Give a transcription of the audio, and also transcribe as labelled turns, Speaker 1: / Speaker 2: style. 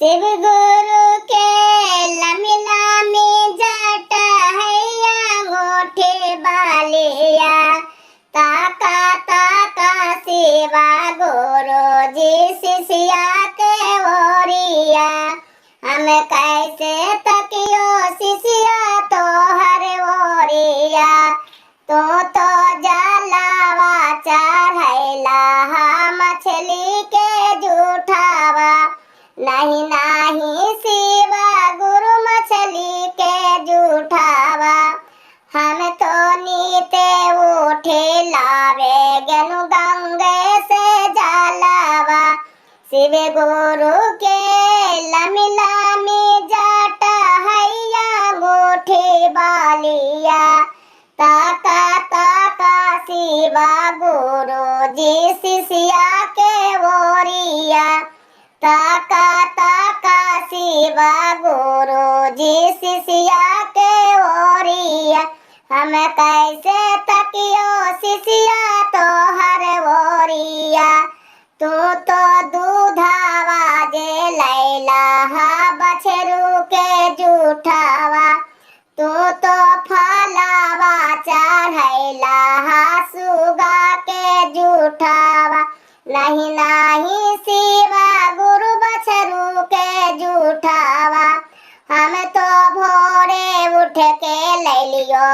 Speaker 1: शिव गुरु के लमी लमी जटा हैया अंगूठे बालिया ताका ताका शिवा गुरु जी शिष्या के ओरिया हम कैसे तकियो शिष्या तो हर ओरिया तो जलावा चढ़ैला मछली के जूठावा नहीं नहीं शिवा गुरु मछली के जूठावा हम तो नीते उठे लावे गनु गंगे से जलावा शिव गुरु के लमी लमी जटा हैया अंगूठी बालिया ताका ताका शिवा गुरु जी शिष्या के ओरिया ताका ताका शिवा गुरु जी शिष्या के ओरिया हम कैसे तकियो शिष्या तो हर ओरिया तू तो दूधावा जे लैला बछरू के जूठावा तू तो फलावा चढ़ैला सुगा के जूठावा नहीं नहीं शिवा गुरु बछरू के जूठावा हम तो भोरे उठ के ले लियो